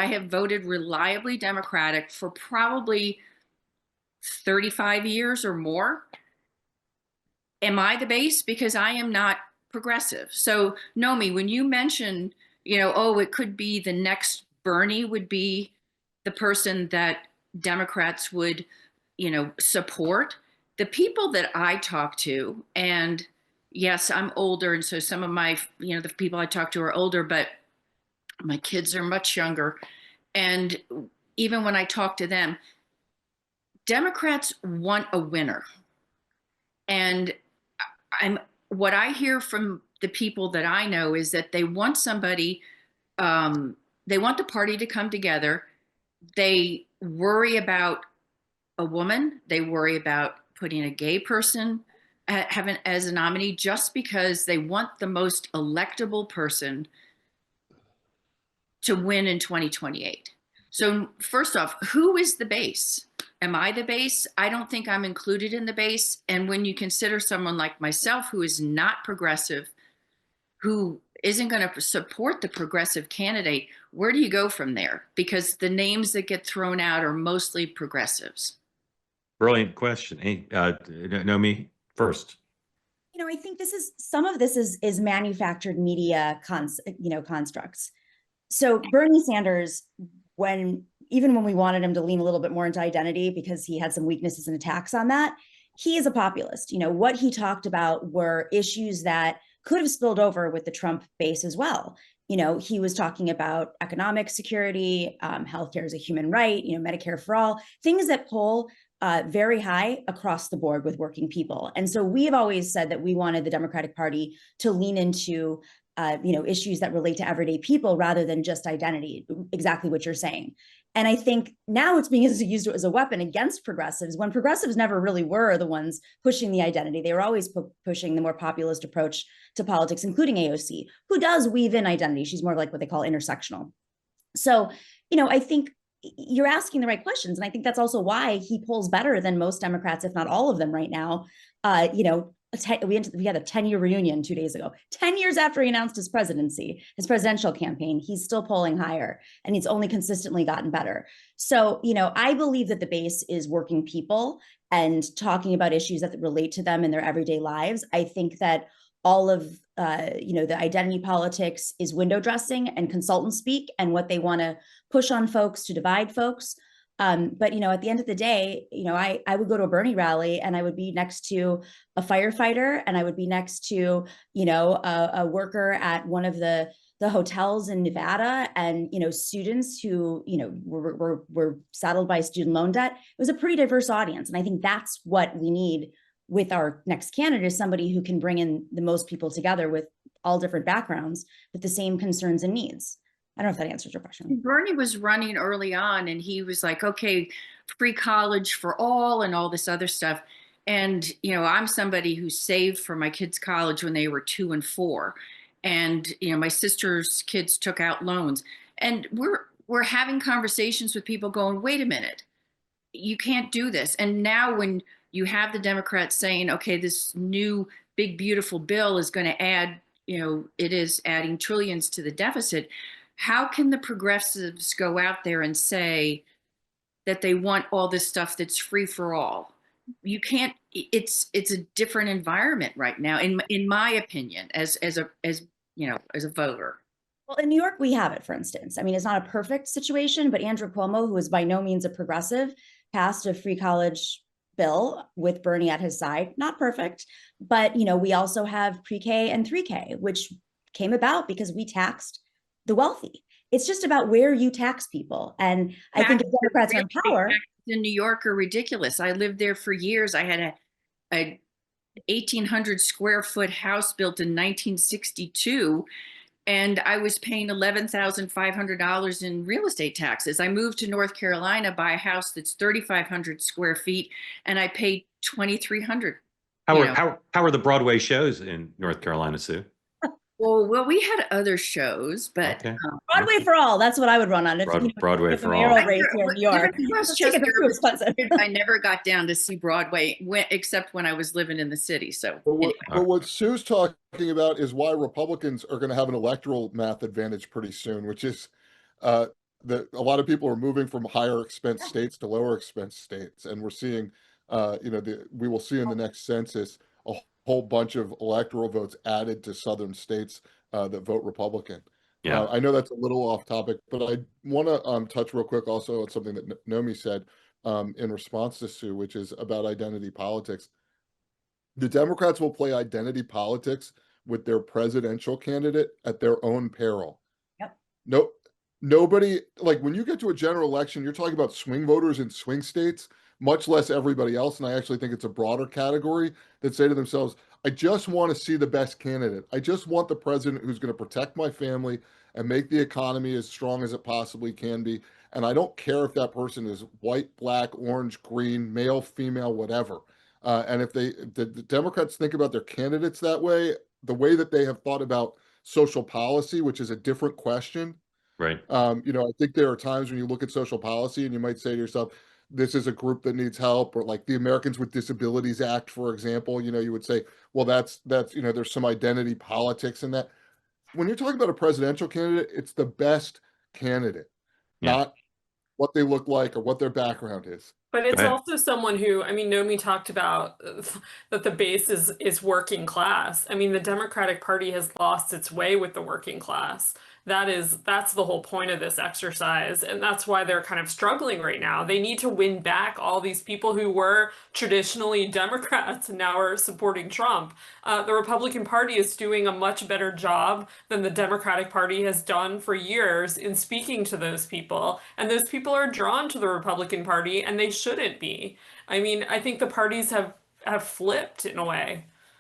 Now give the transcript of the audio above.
I have voted reliably Democratic for probably 35 years or more. Am I the base? Because I am not progressive. So, Nomi, when you mention, oh, it could be the next Bernie would be the person that Democrats would, support. The people that I talk to, and yes, I'm older, and so some of my, the people I talk to are older, but my kids are much younger. And even when I talk to them, Democrats want a winner. And I'm what I hear from the people that I know is that they want somebody, they want the party to come together. They worry about a woman. They worry about putting a gay person having as a nominee just because they want the most electable person to win in 2028. So first off, who is the base? Am I the base? I don't think I'm included in the base. And when you consider someone like myself, who is not progressive, who isn't going to support the progressive candidate, where do you go from there? Because the names that get thrown out are mostly progressives. Brilliant question. Hey, Nomi, first. I think some of this is manufactured media constructs. So Bernie Sanders, even when we wanted him to lean a little bit more into identity because he had some weaknesses and attacks on that, he is a populist. What he talked about were issues that could have spilled over with the Trump base as well. He was talking about economic security, healthcare as a human right, Medicare for all, things that poll very high across the board with working people. And so we have always said that we wanted the Democratic Party to lean into issues that relate to everyday people rather than just identity, exactly what you're saying. And I think now it's being used as a weapon against progressives when progressives never really were the ones pushing the identity. They were always pushing the more populist approach to politics, including AOC, who does weave in identity. She's more like what they call intersectional. So, I think you're asking the right questions. And I think that's also why he polls better than most Democrats, if not all of them right now. We had a 10-year reunion 2 days ago. 10 years after he announced his presidential campaign, he's still polling higher, and he's only consistently gotten better. So, I believe that the base is working people and talking about issues that relate to them in their everyday lives. I think that all of the identity politics is window dressing and consultant speak and what they want to push on folks to divide folks. But at the end of the day, I would go to a Bernie rally and I would be next to a firefighter, and I would be next to a worker at one of the hotels in Nevada, and students who were saddled by student loan debt. It was a pretty diverse audience, and I think that's what we need with our next candidate, is somebody who can bring in the most people together with all different backgrounds with the same concerns and needs. I don't know if that answers your question. Bernie was running early on, and he was like, okay, free college for all and all this other stuff. And, I'm somebody who saved for my kids' college when they were 2 and 4. And, my sister's kids took out loans. And we're having conversations with people going, wait a minute, you can't do this. And now when you have the Democrats saying, okay, this new big, beautiful bill is going to add, it is adding trillions to the deficit. How can the progressives go out there and say that they want all this stuff that's free for all? You can't. It's a different environment right now, in my opinion, as a voter. Well, in New York, we have it, for instance. I mean, it's not a perfect situation, but Andrew Cuomo, who is by no means a progressive, passed a free college bill with Bernie at his side. Not perfect, but we also have pre-K and 3K, which came about because we taxed the wealthy. It's just about where you tax people. And I think if Democrats are in power. In New York are ridiculous. I lived there for years. I had a 1,800 square foot house built in 1962, and I was paying $11,500 in real estate taxes. I moved to North Carolina, buy a house that's 3,500 square feet, and I paid $2,300. How are the Broadway shows in North Carolina, Sue? Well, we had other shows, but okay. Broadway for all. That's what I would run on. Broadway for all. Race here in New York. I never got down to see Broadway, except when I was living in the city. So, but what Sue's talking about is why Republicans are going to have an electoral math advantage pretty soon, which is that a lot of people are moving from higher expense states to lower expense states, and we're seeing, we will see in the next census a whole bunch of electoral votes added to southern states that vote Republican. Yeah. I know that's a little off topic, but I want to touch real quick also on something that Nomi said in response to Sue, which is about identity politics. The Democrats will play identity politics with their presidential candidate at their own peril. Yep. No, nobody, like when you get to a general election, you're talking about swing voters in swing states, much less everybody else. And I actually think it's a broader category that say to themselves, I just want to see the best candidate. I just want the president who's going to protect my family and make the economy as strong as it possibly can be. And I don't care if that person is white, black, orange, green, male, female, whatever. And if the Democrats think about their candidates that way that they have thought about social policy, which is a different question. Right. I think there are times when you look at social policy and you might say to yourself, this is a group that needs help, or like the Americans with Disabilities Act, for example, you would say, well, that's, there's some identity politics in that. When you're talking about a presidential candidate, it's the best candidate, not what they look like or what their background is. But it's also someone who, I mean, Nomi talked about that the base is working class. I mean, the Democratic Party has lost its way with the working class. That's the whole point of this exercise. And that's why they're kind of struggling right now. They need to win back all these people who were traditionally Democrats and now are supporting Trump. The Republican Party is doing a much better job than the Democratic Party has done for years in speaking to those people. And those people are drawn to the Republican Party, and they shouldn't be. I mean, I think the parties have flipped in a way.